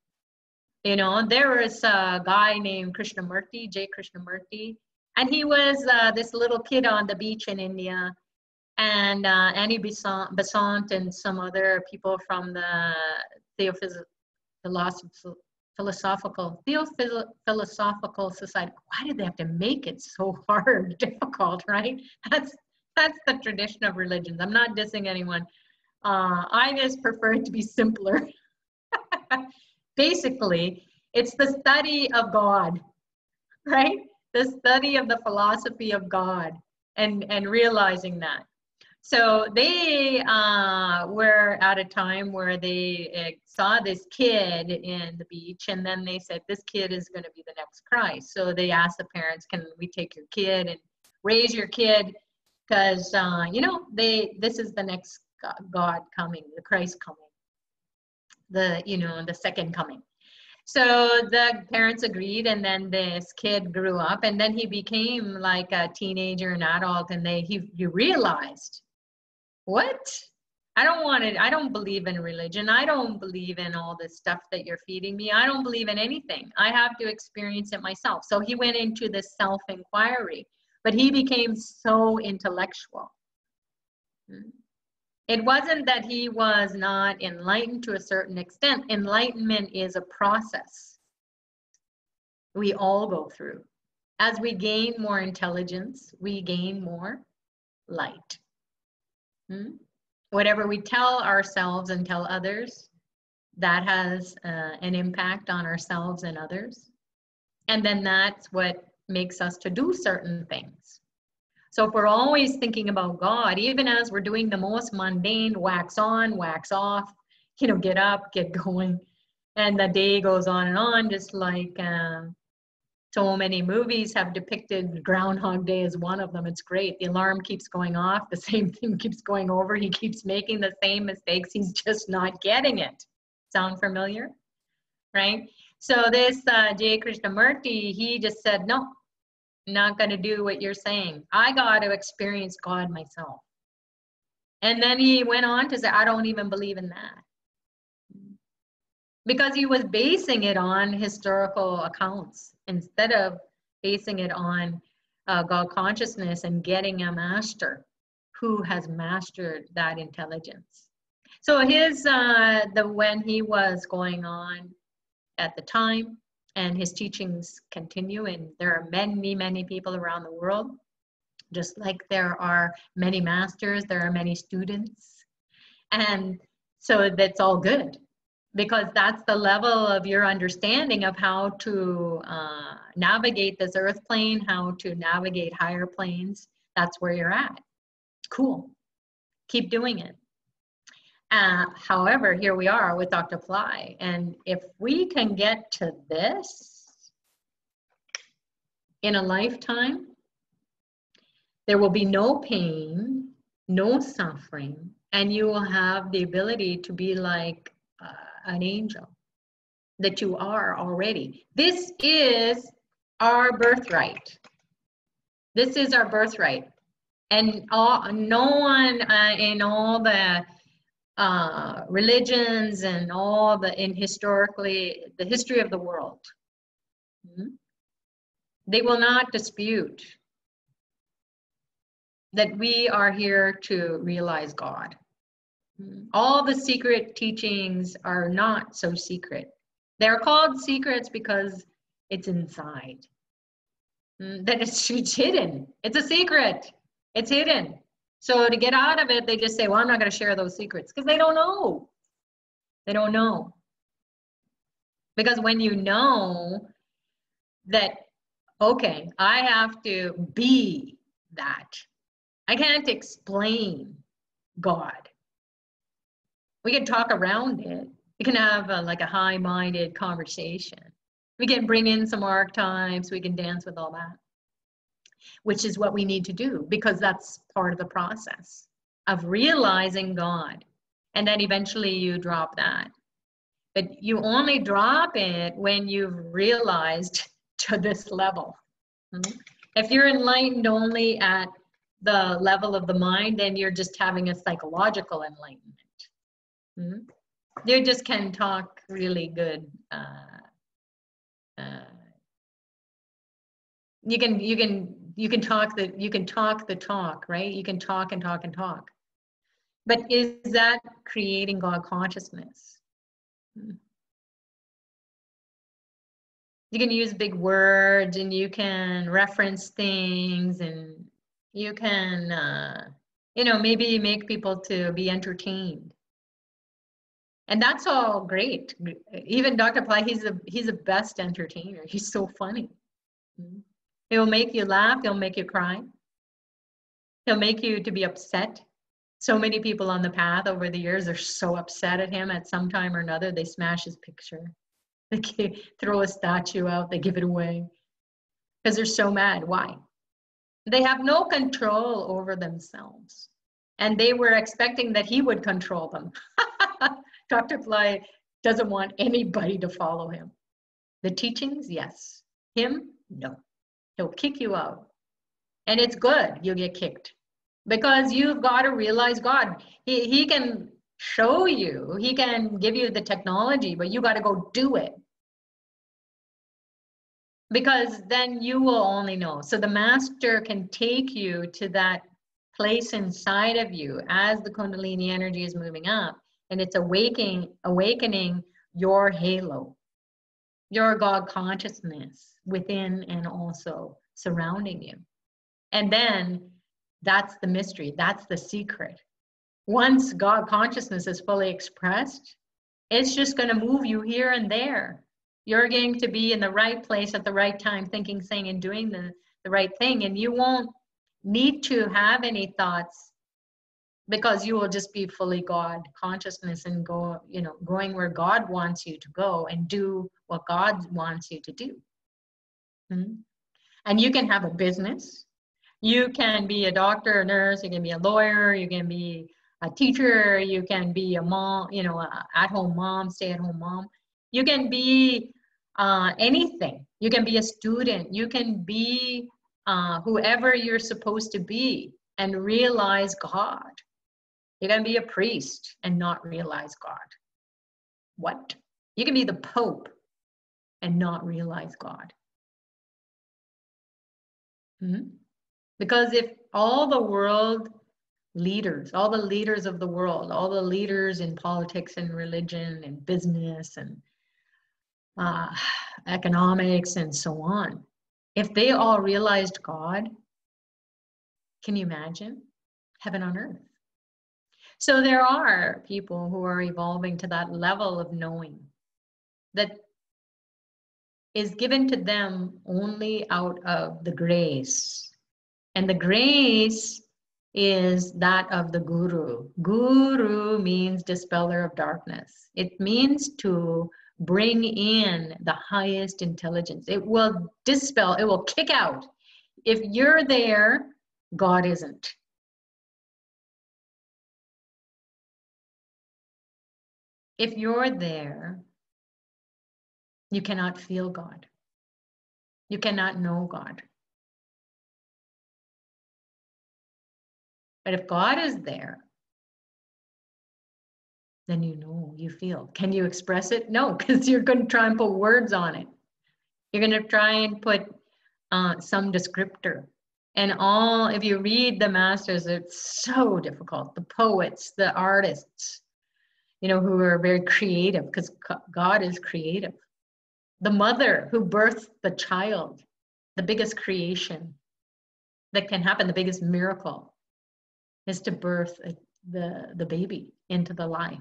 You know, there was a guy named Krishnamurti, J. Krishnamurti, and he was this little kid on the beach in India. And Annie Besant and some other people from the Philosophical Society. Why did they have to make it so hard, difficult, right? That's the tradition of religions. I'm not dissing anyone. I just prefer it to be simpler. Basically, it's the study of God, right? The study of the philosophy of God, and realizing that. So they were at a time where they saw this kid in the beach, and then they said, this kid is going to be the next Christ. So they asked the parents, can we take your kid and raise your kid? Because, you know, this is the next God coming, the Christ coming, the second coming. So the parents agreed, and then this kid grew up, and then he became like a teenager and adult, and he realized, what? I don't want it. I don't believe in religion. I don't believe in all this stuff that you're feeding me. I don't believe in anything. I have to experience it myself. So he went into this self-inquiry, but he became so intellectual. It wasn't that he was not enlightened to a certain extent. Enlightenment is a process we all go through. As we gain more intelligence, we gain more light. Whatever we tell ourselves and tell others, that has an impact on ourselves and others. And then that's what makes us to do certain things. So if we're always thinking about God, even as we're doing the most mundane, wax on, wax off, get up, get going, and the day goes on, just like so many movies have depicted Groundhog Day as one of them. It's great. The alarm keeps going off. The same thing keeps going over. He keeps making the same mistakes. He's just not getting it. Sound familiar? Right? So this J. Krishnamurti, he just said, no, I'm not going to do what you're saying. I got to experience God myself. And then he went on to say, I don't even believe in that. Because he was basing it on historical accounts instead of basing it on God consciousness and getting a master who has mastered that intelligence. So his when he was going on at the time, and his teachings continue, and there are many, many people around the world, just like there are many masters, there are many students, and so that's all good. Because that's the level of your understanding of how to navigate this earth plane, how to navigate higher planes. That's where you're at. Cool. Keep doing it. However, here we are with Dr. Pillai. And if we can get to this in a lifetime, there will be no pain, no suffering, and you will have the ability to be like an angel that you are already. This is our birthright. This is our birthright. And no one in all the religions and all the historically the history of the world, they will not dispute that we are here to realize God. All the secret teachings are not so secret. They're called secrets because it's inside. That it's hidden. It's a secret. It's hidden. So to get out of it, they just say, well, I'm not going to share those secrets because they don't know. They don't know. Because when you know that, okay, I have to be that. I can't explain God. We can talk around it. We can have like a high-minded conversation. We can bring in some archetypes. We can dance with all that, which is what we need to do because that's part of the process of realizing God. And then eventually you drop that. But you only drop it when you've realized to this level. If you're enlightened only at the level of the mind, then you're just having a psychological enlightenment. You just can talk really good. You can talk the talk, right? You can talk and talk and talk. But is that creating God consciousness? You can use big words and you can reference things and you can, maybe make people to be entertained. And that's all great. Even Dr. Pillai, he's the best entertainer. He's so funny. He'll make you laugh. He'll make you cry. He'll make you to be upset. So many people on the path over the years are so upset at him at some time or another. They smash his picture. They throw a statue out. They give it away because they're so mad. Why? They have no control over themselves. And they were expecting that he would control them. Dr. Pillai doesn't want anybody to follow him. The teachings, yes. Him, no. He'll kick you out. And it's good you get kicked. Because you've got to realize God. He can show you. He can give you the technology, but you got to go do it. Because then you will only know. So the master can take you to that place inside of you as the Kundalini energy is moving up. And it's awakening your halo, your God consciousness within and also surrounding you. And then that's the mystery. That's the secret. Once God consciousness is fully expressed, it's just going to move you here and there. You're going to be in the right place at the right time, thinking, saying, and doing the right thing. And you won't need to have any thoughts because you will just be fully God consciousness and going where God wants you to go and do what God wants you to do. And you can have a business. You can be a doctor, a nurse, you can be a lawyer, you can be a teacher, you can be a mom, at-home mom, stay-at-home mom. You can be anything. You can be a student. You can be whoever you're supposed to be and realize God. You can be a priest and not realize God. What? You can be the Pope and not realize God. Because if all the world leaders, all the leaders of the world, all the leaders in politics and religion and business and economics and so on, if they all realized God, can you imagine? Heaven on earth. So there are people who are evolving to that level of knowing that is given to them only out of the grace. And the grace is that of the guru. Guru means dispeller of darkness. It means to bring in the highest intelligence. It will dispel, it will kick out. If you're there, God isn't. If you're there, you cannot feel God. You cannot know God. But if God is there, then you know, you feel. Can you express it? No, because you're going to try and put words on it. You're going to try and put some descriptor. And if you read the masters, it's so difficult. The poets, the artists, who are very creative, because God is creative. The mother who births the child, the biggest creation that can happen, the biggest miracle, is to birth the baby into the life.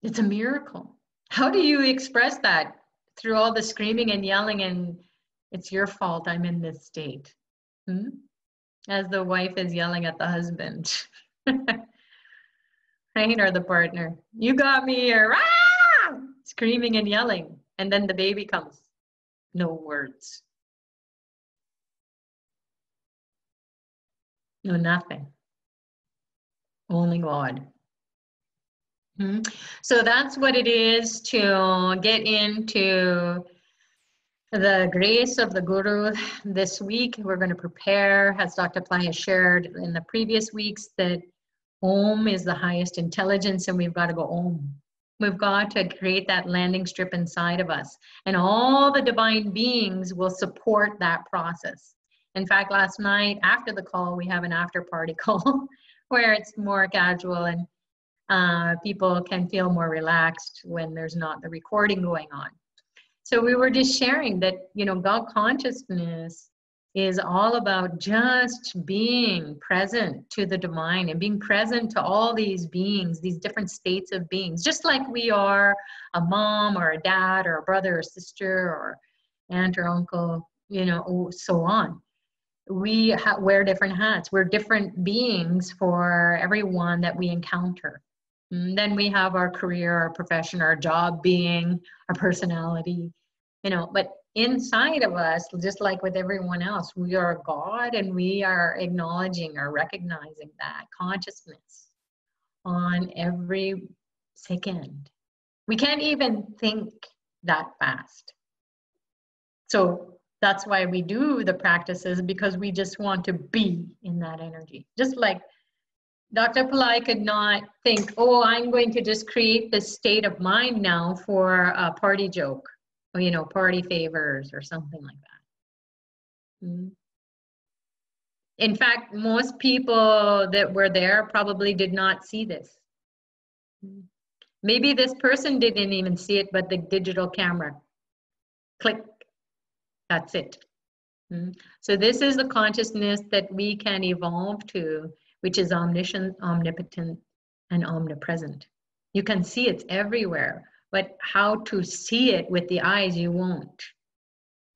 It's a miracle. How do you express that? Through all the screaming and yelling and it's your fault I'm in this state. As the wife is yelling at the husband. Right? Or the partner. You got me here. Ah! Screaming and yelling. And then the baby comes. No words. No, nothing. Only God. So that's what it is to get into the grace of the Guru. This week, we're going to prepare, as Dr. Pillai has shared in the previous weeks, that Om is the highest intelligence and we've got to go Om. We've got to create that landing strip inside of us. And all the divine beings will support that process. In fact, last night after the call, we have an after party call where it's more casual and people can feel more relaxed when there's not the recording going on. So we were just sharing that, you know, God consciousness is all about just being present to the divine and being present to all these beings, these different states of beings, just like we are a mom or a dad or a brother or sister or aunt or uncle, you know, so on. We wear different hats. We're different beings for everyone that we encounter. And then we have our career, our profession, our job being, our personality, you know, but inside of us, just like with everyone else, we are God and we are acknowledging or recognizing that consciousness on every second. We can't even think that fast. So that's why we do the practices, because we just want to be in that energy. Just like Dr. Pillai could not think, oh, I'm going to just create this state of mind now for a party joke, or, you know, party favors or something like that. In fact, most people that were there probably did not see this. Maybe this person didn't even see it, but the digital camera, click, that's it. So this is the consciousness that we can evolve to, which is omniscient, omnipotent, and omnipresent. You can see it's everywhere, but how to see it with the eyes, you won't.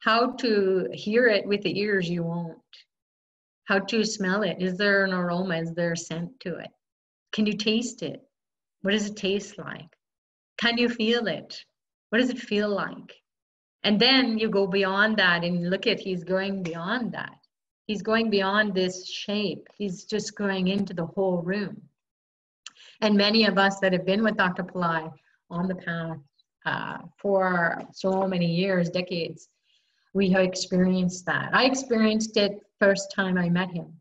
How to hear it with the ears, you won't. How to smell it? Is there an aroma? Is there a scent to it? Can you taste it? What does it taste like? Can you feel it? What does it feel like? And then you go beyond that and look at, he's going beyond that. He's going beyond this shape. He's just going into the whole room. And many of us that have been with Dr. Pillai on the path for so many years, decades, we have experienced that. I experienced it first time I met him.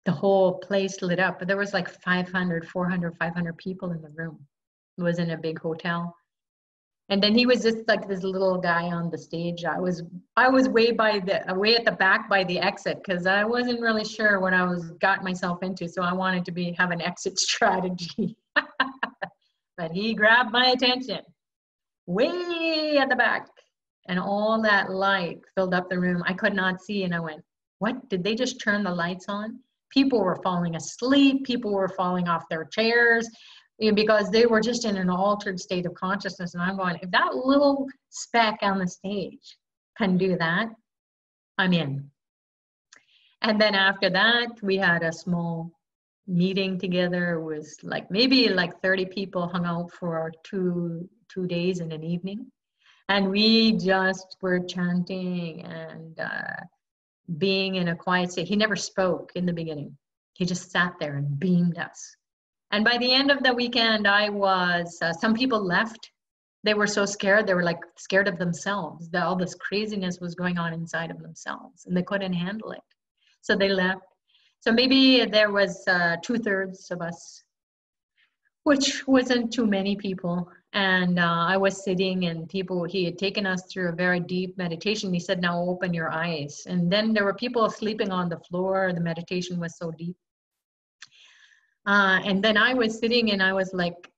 The whole place lit up, but there was like 500, 400, 500 people in the room. It was in a big hotel. And then he was just like this little guy on the stage. I was way at the back by the exit, because I wasn't really sure what I got myself into. So I wanted to have an exit strategy. But he grabbed my attention way at the back, and all that light filled up the room. I could not see, and I went, what? Did they just turn the lights on? People were falling asleep. People were falling off their chairs, because they were just in an altered state of consciousness. And I'm going, if that little speck on the stage can do that, I'm in. And then after that, we had a small meeting together. It was like maybe like 30 people hung out for two days and an evening. And we just were chanting and being in a quiet state. He never spoke in the beginning. He just sat there and beamed us. And by the end of the weekend, I was, some people left. They were so scared. They were like scared of themselves, that all this craziness was going on inside of themselves and they couldn't handle it. So they left. So maybe there was 2/3 of us, which wasn't too many people. And I was sitting, and he had taken us through a very deep meditation. He said, now open your eyes. And then there were people sleeping on the floor. The meditation was so deep. And then I was sitting and I was like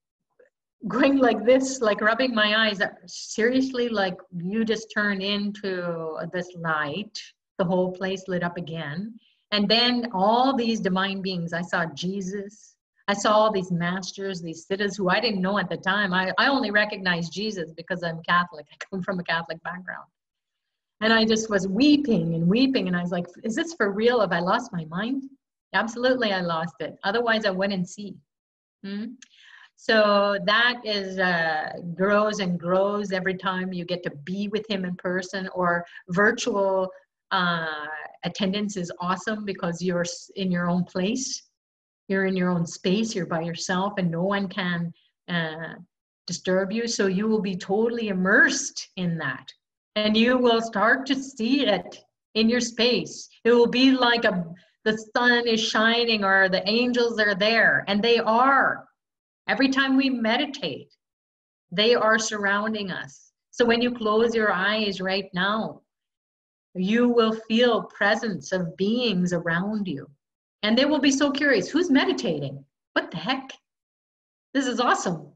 going like this, like rubbing my eyes. Seriously, like you just turned into this light. The whole place lit up again. And then all these divine beings, I saw Jesus. I saw all these masters, these siddhas who I didn't know at the time. I only recognized Jesus because I'm Catholic. I come from a Catholic background. And I just was weeping and weeping. And I was like, is this for real? Have I lost my mind? Absolutely, I lost it. Otherwise, I wouldn't see. So that is grows and grows every time you get to be with him in person, or virtual attendance is awesome because you're in your own place. You're in your own space. You're by yourself and no one can disturb you. So you will be totally immersed in that. And you will start to see it in your space. It will be like the sun is shining or the angels are there, and they are. Every time we meditate, they are surrounding us. So when you close your eyes right now, you will feel presence of beings around you. And they will be so curious, who's meditating? What the heck? This is awesome.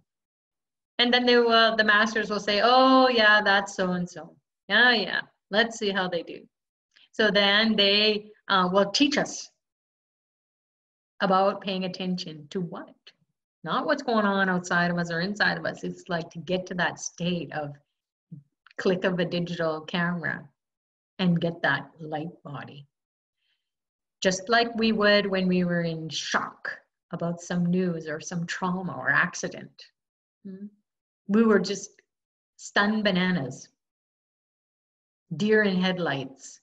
And then the masters will say, oh yeah, that's so-and-so. Yeah, let's see how they do. So then they will teach us about paying attention to what? Not what's going on outside of us or inside of us. It's like to get to that state of click of a digital camera and get that light body. Just like we would when we were in shock about some news or some trauma or accident. We were just stunned bananas. Deer in headlights.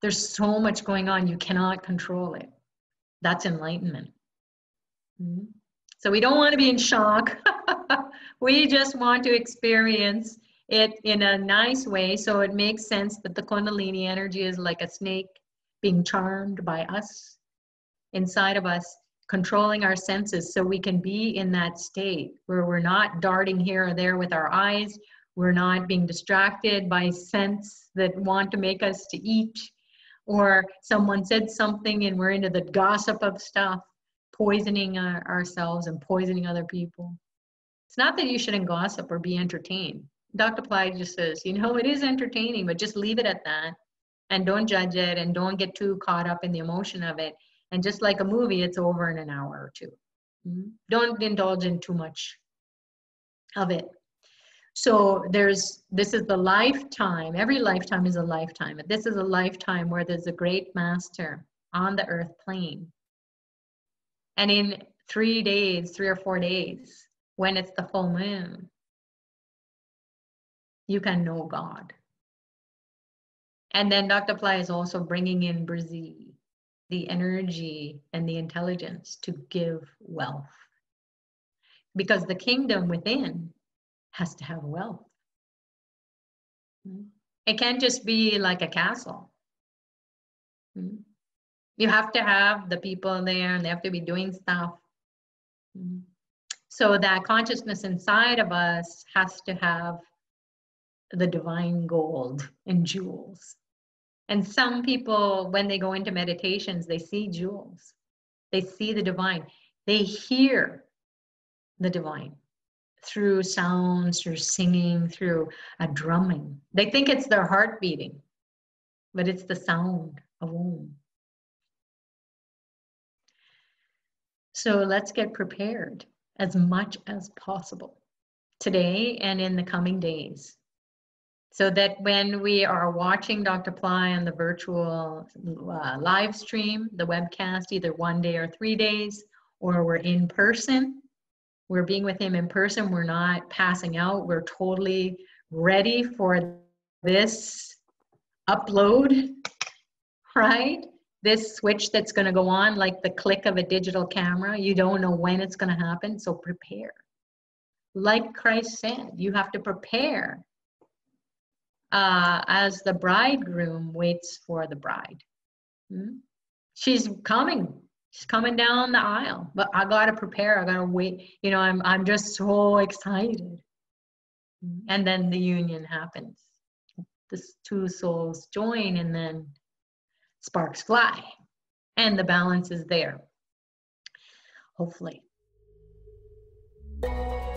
There's so much going on, you cannot control it. That's enlightenment. So we don't want to be in shock. We just want to experience it in a nice way. So it makes sense that the Kundalini energy is like a snake being charmed by us, inside of us, controlling our senses so we can be in that state where we're not darting here or there with our eyes. We're not being distracted by scents that want to make us to eat, or someone said something and we're into the gossip of stuff, poisoning ourselves and poisoning other people. It's not that you shouldn't gossip or be entertained. Dr. Pillai just says, it is entertaining, but just leave it at that and don't judge it and don't get too caught up in the emotion of it. And just like a movie, it's over in an hour or two. Don't indulge in too much of it. So this is the lifetime. Every lifetime is a lifetime. But this is a lifetime where there's a great master on the earth plane. And in 3 days, 3 or 4 days, when it's the full moon, you can know God. And then Dr. Pillai is also bringing in Brazil, the energy and the intelligence to give wealth. Because the kingdom within has to have wealth. It can't just be like a castle. You have to have the people there and they have to be doing stuff. So that consciousness inside of us has to have the divine gold and jewels. And some people, when they go into meditations, they see jewels. They see the divine. They hear the divine through sounds, through singing, through a drumming. They think it's their heart beating, but it's the sound of Om. So let's get prepared as much as possible today and in the coming days, so that when we are watching Dr. Pillai on the virtual live stream, the webcast, either 1 day or 3 days, or we're in person, we're being with him in person, we're not passing out, we're totally ready for this upload, right? This switch that's going to go on like the click of a digital camera. You don't know when it's going to happen, so prepare. Like Christ said, you have to prepare as the bridegroom waits for the bride. She's coming. She's coming down the aisle, but I got to prepare. I got to wait. I'm just so excited. And then the union happens. The two souls join and then sparks fly and the balance is there. Hopefully. you.